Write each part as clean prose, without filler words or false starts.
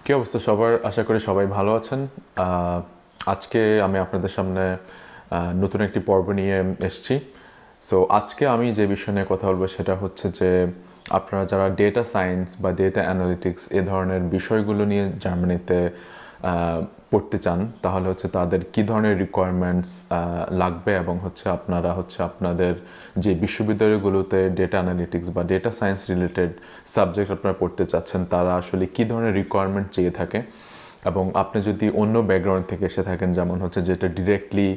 কী অবস্থা সবার? আশা করি সবাই ভালো আছেন। আজকে আমি আপনাদের সামনে নতুন একটি পর্ব নিয়ে এসেছি। সো আজকে আমি যে বিষয় নিয়ে কথা বলবো সেটা হচ্ছে যে আপনারা যারা ডেটা সায়েন্স বা ডেটা অ্যানালিটিক্স এ ধরনের বিষয়গুলো নিয়ে জার্মানিতে পড়তে চান, তাহলে হচ্ছে তাদের কী ধরনের রিকোয়ারমেন্টস লাগবে এবং হচ্ছে আপনারা হচ্ছে আপনাদের যে বিশ্ববিদ্যালয়গুলোতে ডেটা অ্যানালিটিক্স বা ডেটা সায়েন্স রিলেটেড সাবজেক্ট আপনারা পড়তে চাচ্ছেন, তারা আসলে কী ধরনের রিকোয়ারমেন্ট চেয়ে থাকে। এবং আপনি যদি অন্য ব্যাকগ্রাউন্ড থেকে এসে থাকেন, যেমন হচ্ছে যেটা ডিরেক্টলি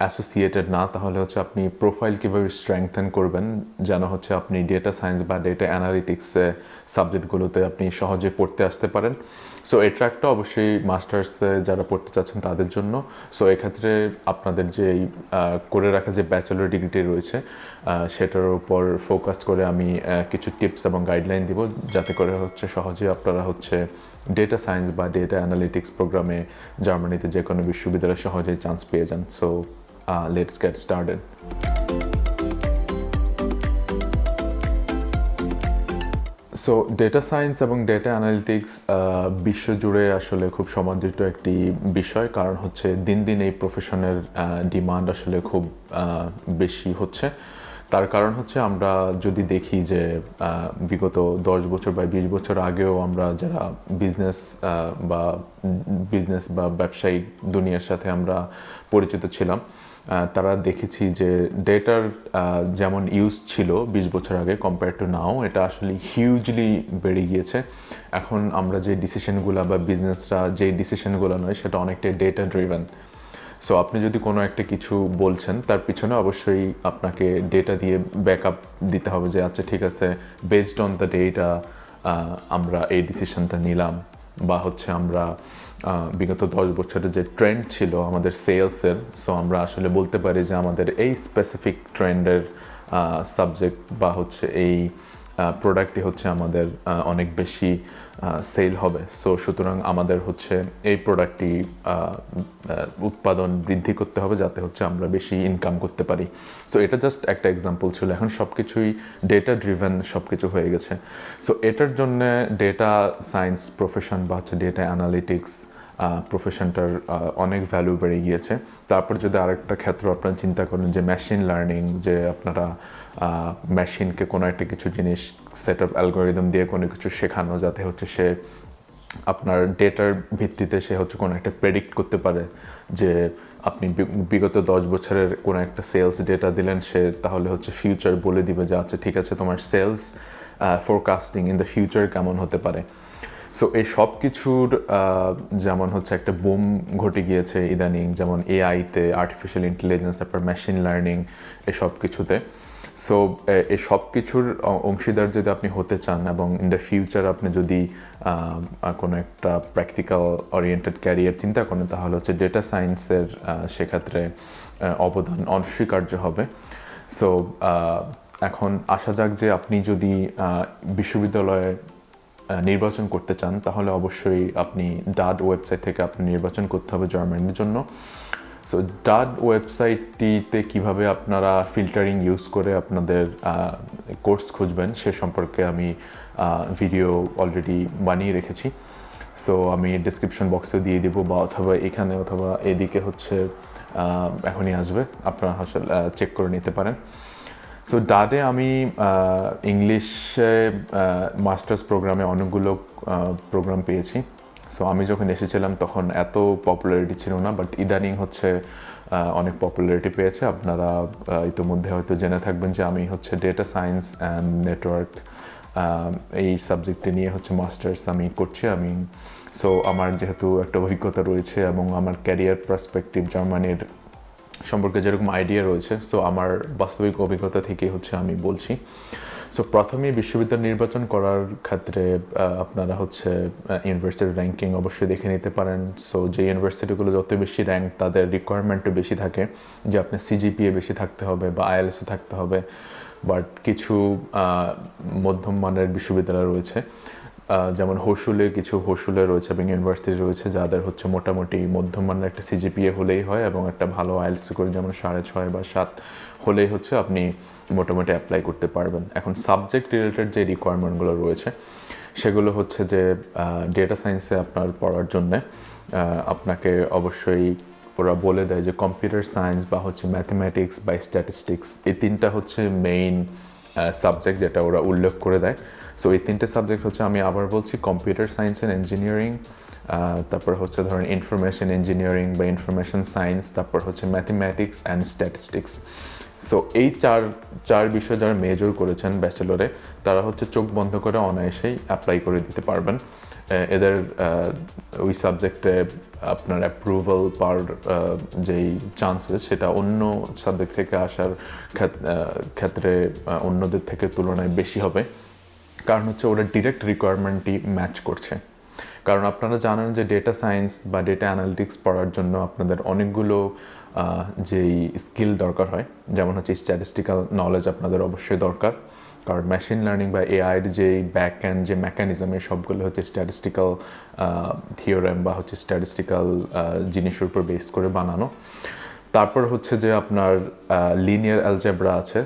অ্যাসোসিয়েটেড না, তাহলে হচ্ছে আপনি প্রোফাইল কীভাবে স্ট্রেংথেন করবেন যেন হচ্ছে আপনি ডেটা সায়েন্স বা ডেটা অ্যানালিটিক্সে সাবজেক্টগুলোতে আপনি সহজে পড়তে আসতে পারেন। সো এই ট্র্যাকটা অবশ্যই মাস্টার্সে যারা পড়তে চাচ্ছেন তাদের জন্য। সো এক্ষেত্রে আপনাদের যে করে রাখা যে ব্যাচেলর ডিগ্রিটি রয়েছে সেটার উপর ফোকাস করে আমি কিছু টিপস এবং গাইডলাইন দিব, যাতে করে হচ্ছে সহজে আপনারা হচ্ছে ডেটা সায়েন্স বা ডেটা অ্যানালিটিক্স প্রোগ্রামে জার্মানিতে যে কোনো বিশ্ববিদ্যালয়ে সহজেই চান্স পেয়ে যান। So let's get started. So data science এবং ডেটা অ্যানালিটিক্স বিশ্বজুড়ে আসলে খুব সমাদৃত একটি বিষয়, কারণ হচ্ছে দিন দিন এই প্রফেশনের ডিমান্ড আসলে খুব বেশি হচ্ছে। তার কারণ হচ্ছে আমরা যদি দেখি যে বিগত 10 বছর বা 20 বছর আগেও আমরা যারা বিজনেস বা ব্যবসায়িক দুনিয়ার সাথে আমরা পরিচিত ছিলাম, তারা দেখেছি যে ডেটার যেমন ইউজ ছিল 20 বছর আগে কম্পেয়ার টু নাও, এটা আসলে হিউজলি বেড়ে গিয়েছে। এখন আমরা যে ডিসিশনগুলো বা বিজনেসরা যে ডিসিশনগুলো নয়, সেটা অনেকটাই ডেটা ড্রিভেন। সো আপনি যদি কোনো একটা কিছু বলছেন, তার পিছনে অবশ্যই আপনাকে ডেটা দিয়ে ব্যাকআপ দিতে হবে যে আচ্ছা ঠিক আছে, বেসড অন দ্য ডেটা আমরা এই ডিসিশনটা নিলাম। বা হচ্ছে আমরা বিগত 10 বছরের যে ট্রেন্ড ছিল আমাদের সেলসের, সো আমরা আসলে বলতে পারি যে আমাদের এই স্পেসিফিক ট্রেন্ডের সাবজেক্ট বা হচ্ছে এই প্রোডাক্টটি হচ্ছে আমাদের অনেক বেশি সেল হবে। সো সুতরাং আমাদের হচ্ছে এই প্রোডাক্টটি উৎপাদন বৃদ্ধি করতে হবে যাতে হচ্ছে আমরা বেশি ইনকাম করতে পারি। সো এটা জাস্ট একটা এক্সাম্পল ছিল। এখন সব কিছুই ডেটা ড্রিভেন সব কিছু হয়ে গেছে। সো এটার জন্য ডেটা সায়েন্স প্রফেশন বা হচ্ছে ডেটা অ্যানালিটিক্স প্রফেশনটার অনেক ভ্যালু বেড়ে গিয়েছে। তারপর যদি আরেকটা ক্ষেত্র আপনারা চিন্তা করেন যে মেশিন লার্নিং, যে আপনারা মেশিনকে কোনো একটা কিছু জিনিস সেট আপ অ্যালগোরিদম দিয়ে কোনো কিছু শেখানো যাতে হচ্ছে সে আপনার ডেটার ভিত্তিতে সে হচ্ছে কোনো একটা প্রেডিক্ট করতে পারে যে আপনি বিগত 10 বছরের কোনো একটা সেলস ডেটা দিলেন, সে তাহলে হচ্ছে ফিউচার বলে দিবে যে আচ্ছা ঠিক আছে, তোমার sales forecasting in the future কেমন হতে পারে। সো এই সব কিছুর যেমন হচ্ছে একটা বুম ঘটে গিয়েছে ইদানিং, যেমন এআইতে, আর্টিফিশিয়াল ইন্টেলিজেন্স, তারপর মেশিন লার্নিং, এসব কিছুতে। সো এই সব কিছুর অংশীদার যদি আপনি হতে চান এবং ইন দ্য ফিউচার আপনি যদি কোনো একটা প্র্যাকটিক্যাল ওরিয়েন্টেড ক্যারিয়ার চিন্তা করেন, তাহলে হচ্ছে ডেটা সায়েন্সের সেক্ষেত্রে অবদান অনস্বীকার্য হবে। সো এখন আসা যাক যে আপনি যদি বিশ্ববিদ্যালয়ে নির্বাচন করতে চান, তাহলে অবশ্যই আপনি ডাড ওয়েবসাইট থেকে আপনি নির্বাচন করতে হবে জার্মানির জন্য। সো ডাড ওয়েবসাইটটিতে কিভাবে আপনারা ফিল্টারিং ইউজ করে আপনাদের কোর্স খুঁজবেন সে সম্পর্কে আমি ভিডিও অলরেডি বানিয়ে রেখেছি। সো আমি ডিসক্রিপশন বক্সে দিয়ে দিব, বা অথবা এখানে অথবা এদিকে হচ্ছে এখনই আসবে, আপনারা আসলে চেক করে নিতে পারেন। সো ডাডে আমি ইংলিশে মাস্টার্স প্রোগ্রামে অনেকগুলো প্রোগ্রাম পেয়েছি। সো আমি যখন এসেছিলাম তখন এত পপুলারিটি ছিল না, বাট ইদানিং হচ্ছে অনেক পপুলারিটি পেয়েছে। আপনারা ইতিমধ্যে হয়তো জেনে থাকবেন যে আমি হচ্ছে ডেটা সায়েন্স অ্যান্ড নেটওয়ার্ক এই সাবজেক্টে নিয়ে হচ্ছে মাস্টার্স আমি করছি। সো আমার যেহেতু একটা অভিজ্ঞতা রয়েছে এবং আমার ক্যারিয়ার পার্সপেক্টিভ জার্মানির সম্পর্কে যেরকম আইডিয়া রয়েছে, সো আমার বাস্তবিক অভিজ্ঞতা থেকে হচ্ছে আমি বলছি। সো প্রথমেই বিশ্ববিদ্যালয় নির্বাচন করার ক্ষেত্রে আপনারা হচ্ছে ইউনিভার্সিটির র্যাঙ্কিং অবশ্যই দেখে নিতে পারেন। সো যে ইউনিভার্সিটিগুলো যত বেশি র্যাঙ্ক, তাদের রিকোয়ারমেন্টও বেশি থাকে যে আপনার সিজিপিএ বেশি থাকতে হবে বা আইএলএসও থাকতে হবে। বাট কিছু মধ্যম মানের বিশ্ববিদ্যালয় রয়েছে, যেমন কিছু হোসুলে রয়েছে এবং ইউনিভার্সিটি রয়েছে যাদের হচ্ছে মোটামুটি মধ্যম মানের একটা সিজিপিএ হলেই হয় এবং একটা ভালো আইএলটিএস স্কোর যেমন 6.5 বা 7 হলেই হচ্ছে আপনি মোটামুটি অ্যাপ্লাই করতে পারবেন। এখন সাবজেক্ট রিলেটেড যে রিকোয়ারমেন্টগুলো রয়েছে সেগুলো হচ্ছে যে ডেটা সায়েন্সে আপনার পড়ার জন্যে আপনাকে অবশ্যই ওরা বলে দেয় যে কম্পিউটার সায়েন্স বা হচ্ছে ম্যাথমেটিক্স বা স্ট্যাটিস্টিক্স এই তিনটা হচ্ছে মেইন সাবজেক্ট যেটা ওরা উল্লেখ করে দেয়। সো এই তিনটে সাবজেক্ট হচ্ছে, আমি আবার বলছি, কম্পিউটার সায়েন্স অ্যান্ড ইঞ্জিনিয়ারিং, তারপর হচ্ছে ধরেন ইনফরমেশন ইঞ্জিনিয়ারিং বা ইনফরমেশন সায়েন্স, তারপর হচ্ছে ম্যাথমেটিক্স অ্যান্ড স্ট্যাটিস্টিক্স। সো এই চার বিষয় যারা মেজর করেছেন ব্যাচেলরে, তারা হচ্ছে চোখ বন্ধ করে অনায়াসেই অ্যাপ্লাই করে দিতে পারবেন। এদের ওই সাবজেক্টে আপনার অ্যাপ্রুভাল পাওয়ার যেই চান্সেস, সেটা অন্য সাবজেক্ট থেকে আসার ক্ষেত্রে অন্যদের থেকে তুলনায় বেশি হবে, কারণ হচ্ছে ওরা ডিরেক্ট রিকোয়ারমেন্টই ম্যাচ করছে। কারণ আপনারা জানেন যে ডেটা সায়েন্স বা ডেটা অ্যানালিটিক্স পড়ার জন্য আপনাদের অনেকগুলো যেই স্কিল দরকার হয়, যেমন হচ্ছে স্ট্যাটিস্টিক্যাল নলেজ আপনাদের অবশ্যই দরকার, কারণ মেশিন লার্নিং বা এআইয়ের যে ব্যাক এন্ড যে মেকানিজম, এই সবগুলো হচ্ছে স্ট্যাটিস্টিক্যাল থিওরেম বা হচ্ছে স্ট্যাটিস্টিক্যাল জিনিসের উপর বেস করে বানানো। তারপর হচ্ছে যে আপনার লিনিয়ার অ্যালজেব্রা আছে,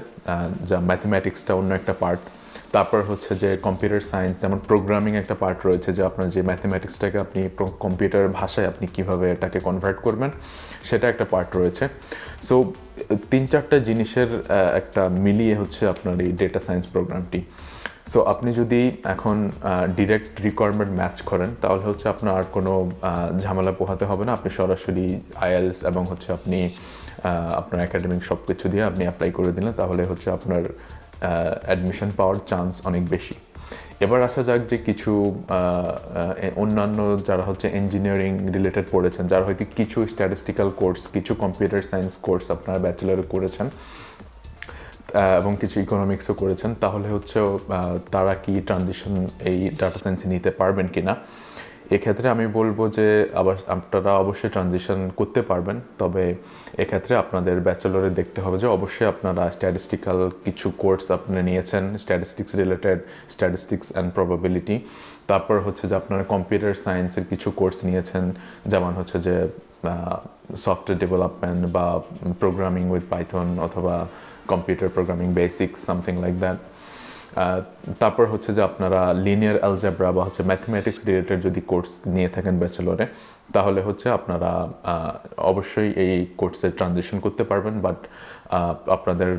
যা ম্যাথমেটিক্সটা অন্য একটা পার্ট। তারপর হচ্ছে যে কম্পিউটার সায়েন্স, যেমন প্রোগ্রামিং একটা পার্ট রয়েছে, যে আপনার যে ম্যাথমেটিক্সটাকে আপনি কম্পিউটার ভাষায় আপনি কিভাবে এটাকে কনভার্ট করবেন, সেটা একটা পার্ট রয়েছে। সো 3-4টা জিনিসের একটা মিলিয়ে হচ্ছে আপনার এই ডেটা সায়েন্স প্রোগ্রামটি। সো আপনি যদি এখন ডিরেক্ট রিকোয়ারমেন্ট ম্যাচ করেন, তাহলে হচ্ছে আপনার আর কোনো ঝামেলা পোহাতে হবে না। আপনি সরাসরি আইএলস এবং হচ্ছে আপনি আপনার একাডেমিক সব কিছু দিয়ে আপনি অ্যাপ্লাই করে দিলেন, তাহলে হচ্ছে আপনার অ্যাডমিশন পাওয়ার চান্স অনেক বেশি। এবার আসা যাক যে কিছু অন্যান্য যারা হচ্ছে ইঞ্জিনিয়ারিং রিলেটেড পড়েছেন, যারা হয়তো কিছু স্ট্যাটিস্টিক্যাল কোর্স, কিছু কম্পিউটার সায়েন্স কোর্স আপনারা ব্যাচেলারে করেছেন এবং কিছু ইকোনমিক্সও করেছেন, তাহলে হচ্ছে তারা কি ট্রানজিশন এই ডাটা সায়েন্সে নিতে পারবেন কিনা। এক্ষেত্রে আমি বলবো যে আপনারা অবশ্যই ট্রানজিশন করতে পারবেন, তবে এক্ষেত্রে আপনাদের ব্যাচেলরে দেখতে হবে যে অবশ্যই আপনারা স্ট্যাটিস্টিক্যাল কিছু কোর্স আপনি নিয়েছেন, statistics related, statistics and probability. তারপর হচ্ছে যে আপনারা কম্পিউটার সায়েন্সের কিছু কোর্স নিয়েছেন, যেমন হচ্ছে যে সফটওয়্যার ডেভেলপমেন্ট বা প্রোগ্রামিং উইথ পাইথন অথবা computer programming basics, something like that. তারপর হচ্ছে যে আপনারা লিনিয়ার অ্যালজেব্রা বা হচ্ছে ম্যাথমেটিক্স রিলেটেড যদি কোর্স নিয়ে থাকেন ব্যাচেলরে, তাহলে হচ্ছে আপনারা অবশ্যই এই কোর্সে ট্রানজিশন করতে পারবেন। বাট আপনাদের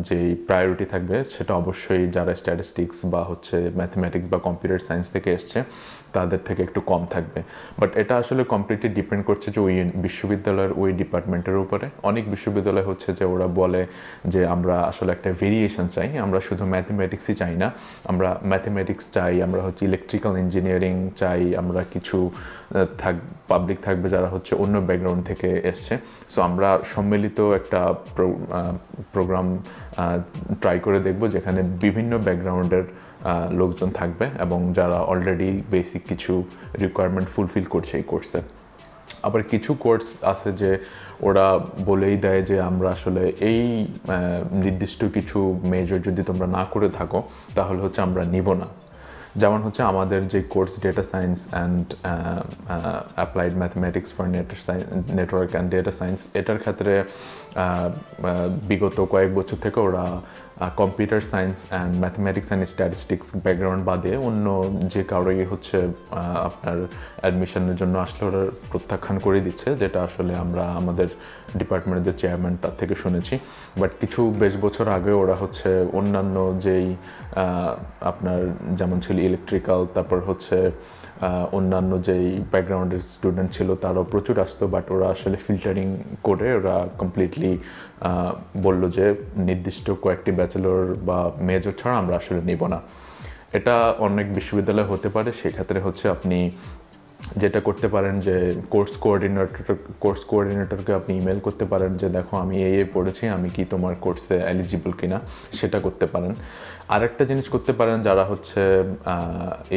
যেই প্রায়োরিটি থাকবে সেটা অবশ্যই যারা স্ট্যাটিস্টিক্স বা হচ্ছে ম্যাথমেটিক্স বা কম্পিউটার সায়েন্স থেকে এসছে তাদের থেকে একটু কম থাকবে। বাট এটা আসলে কমপ্লিটলি ডিপেন্ড করছে যে ওই বিশ্ববিদ্যালয়ের ওই ডিপার্টমেন্টের উপরে। অনেক বিশ্ববিদ্যালয় হচ্ছে যে ওরা বলে যে আমরা আসলে একটা ভেরিয়েশন চাই, আমরা শুধু ম্যাথমেটিক্সই চাই না, আমরা ম্যাথমেটিক্স চাই, আমরা হচ্ছে ইলেকট্রিক্যাল ইঞ্জিনিয়ারিং চাই, আমরা কিছু পাবলিক থাকবে যারা হচ্ছে অন্য ব্যাকগ্রাউন্ড থেকে এসছে। সো আমরা সম্মিলিত একটা প্রোগ্রাম ট্রাই করে দেখব, যেখানে বিভিন্ন ব্যাকগ্রাউন্ডের লোকজন থাকবে এবং যারা অলরেডি বেসিক কিছু রিকোয়ারমেন্ট ফুলফিল করছে এই কোর্সে। আবার কিছু কোর্স আছে যে ওরা বলেই দেয় যে আমরা আসলে এই নির্দিষ্ট কিছু মেজর যদি তোমরা না করে থাকো তাহলে হচ্ছে আমরা নিব না। যেমন হচ্ছে আমাদের যে course data science and applied mathematics for network and data science, এটার ক্ষেত্রে বিগত কয়েক বছর থেকে ওরা computer science and mathematics and statistics background বাদে অন্য যে কারোই হচ্ছে আপনার অ্যাডমিশনের জন্য আসলে ওরা প্রত্যাখ্যান করে দিচ্ছে, যেটা আসলে আমরা আমাদের ডিপার্টমেন্টের যে চেয়ারম্যান তার থেকে শুনেছি। বাট কিছু বেশ বছর আগে ওরা হচ্ছে অন্যান্য যেই আপনার যেমন ছিল ইলেকট্রিক্যাল, তারপর হচ্ছে অন্যান্য যেই ব্যাকগ্রাউন্ডের স্টুডেন্ট ছিল তারাও প্রচুর আসতো, বাট ওরা আসলে ফিল্টারিং করে ওরা কমপ্লিটলি বলল যে নির্দিষ্ট কয়েকটি ব্যাচেলর বা মেজর ছাড়া আমরা আসলে নিব না। এটা অনেক বিশ্ববিদ্যালয় হতে পারে। সেক্ষেত্রে হচ্ছে আপনি যেটা করতে পারেন যে কোর্স কোঅর্ডিনেটরকে আপনি ইমেল করতে পারেন যে দেখো আমি এই পড়েছি, আমি কি তোমার কোর্সে এলিজিবল কিনা, সেটা করতে পারেন। আরেকটা জিনিস করতে পারেন, যারা হচ্ছে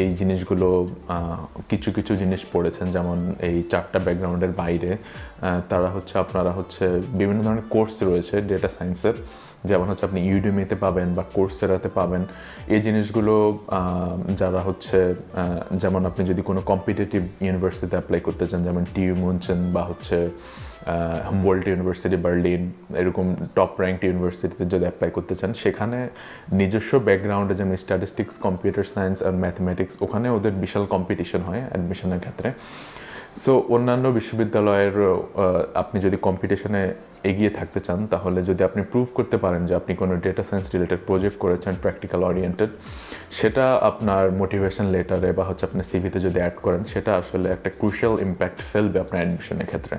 এই জিনিসগুলো কিছু কিছু জিনিস পড়েছেন, যেমন এই 4টা ব্যাকগ্রাউন্ডের বাইরে, তারা হচ্ছে আপনারা হচ্ছে বিভিন্ন ধরনের কোর্স রয়েছে ডেটা সায়েন্সের, যেমন হচ্ছে আপনি ইউডেমিতে পাবেন বা কোর্সেরাতে পাবেন। এই জিনিসগুলো যারা হচ্ছে যেমন আপনি যদি কোনো কম্পিটিটিভ ইউনিভার্সিটিতে অ্যাপ্লাই করতে চান, যেমন টিইউ মুনচেন বা হচ্ছে হামবোল্ট ইউনিভার্সিটি বার্লিন, এরকম টপ র্যাঙ্কড ইউনিভার্সিটিতে যদি অ্যাপ্লাই করতে চান, সেখানে নিজস্ব ব্যাকগ্রাউন্ডে যেমন স্ট্যাটিস্টিক্স, কম্পিউটার সায়েন্স আর ম্যাথমেটিক্স, ওখানে ওদের বিশাল কম্পিটিশন হয় অ্যাডমিশনের ক্ষেত্রে। সো অন্যান্য বিশ্ববিদ্যালয়ের আপনি যদি কম্পিটিশনে এগিয়ে থাকতে চান, তাহলে যদি আপনি প্রুভ করতে পারেন যে আপনি কোনো ডেটা সায়েন্স রিলেটেড প্রজেক্ট করেছেন প্র্যাকটিক্যাল ওরিয়েন্টেড, সেটা আপনার মোটিভেশন লেটারে বা হচ্ছে আপনার সিভিতে যদি অ্যাড করেন, সেটা আসলে একটা ক্রুশিয়াল ইম্প্যাক্ট ফেলবে আপনার অ্যাডমিশনের ক্ষেত্রে।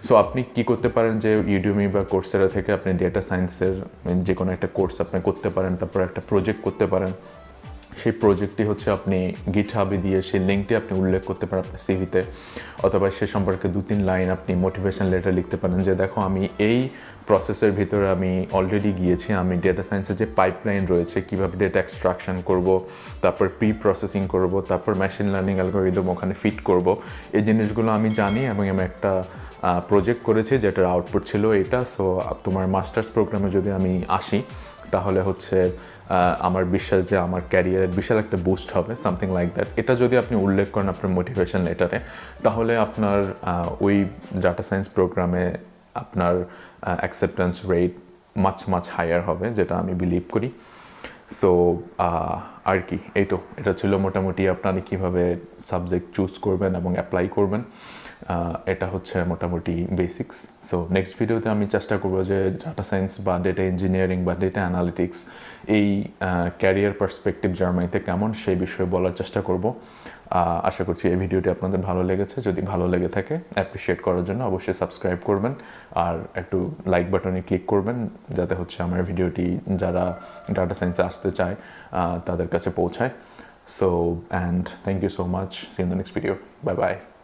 সো আপনি কি করতে পারেন যে ইউডেমি বা কোর্সেরা থেকে আপনি ডেটা সায়েন্সের যে কোনো একটা কোর্স আপনি করতে পারেন, তারপর একটা প্রজেক্ট করতে পারেন। সেই প্রজেক্টটি হচ্ছে আপনি গিটহাবে দিয়ে সেই লিঙ্কটি আপনি উল্লেখ করতে পারেন আপনার সিভিতে, অথবা সে সম্পর্কে 2-3 লাইন আপনি মোটিভেশন লেটার লিখতে পারেন যে দেখো আমি এই প্রসেসের ভিতরে আমি অলরেডি গিয়েছি, আমি ডেটা সায়েন্সের যে পাইপলাইন রয়েছে, কীভাবে ডেটা এক্সট্রাকশন করব, তারপর প্রি প্রসেসিং করব, তারপর মেশিন লার্নিং অ্যালগরিদম ওখানে ফিট করব, এই জিনিসগুলো আমি জানি এবং আমি একটা প্রজেক্ট করেছি যেটার আউটপুট ছিল এটা। সো তোমার মাস্টার্স প্রোগ্রামে যদি আমি আসি, তাহলে হচ্ছে আমার বিশ্বাস যে আমার ক্যারিয়ারের বিশাল একটা বুস্ট হবে, সামথিং লাইক দ্যাট। এটা যদি আপনি উল্লেখ করেন আপনার মোটিভেশন লেটারে, তাহলে আপনার ওই ডাটা সায়েন্স প্রোগ্রামে আপনার অ্যাকসেপ্টেন্স রেট মাছ হায়ার হবে, যেটা আমি বিলিভ করি। সো আর কি, এই তো এটা ছিল মোটামুটি আপনারা কীভাবে সাবজেক্ট চুজ করবেন এবং অ্যাপ্লাই করবেন। এটা হচ্ছে মোটামুটি বেসিক্স। সো নেক্সট ভিডিওতে আমি চেষ্টা করবো যে ডাটা সায়েন্স বা ডেটা ইঞ্জিনিয়ারিং বা ডেটা অ্যানালিটিক্স এই ক্যারিয়ার পার্সপেক্টিভ জার্মানিতে কেমন, সেই বিষয়ে বলার চেষ্টা করব। আশা করছি এই ভিডিওটি আপনাদের ভালো লেগেছে। যদি ভালো লেগে থাকে, অ্যাপ্রিসিয়েট করার জন্য অবশ্যই সাবস্ক্রাইব করবেন আর একটু লাইক বাটনে ক্লিক করবেন, যাতে হচ্ছে আমার ভিডিওটি যারা ডাটা সায়েন্সে আসতে চায় তাদের কাছে পৌঁছায়। So, and thank you so much. See you in the next video. Bye bye.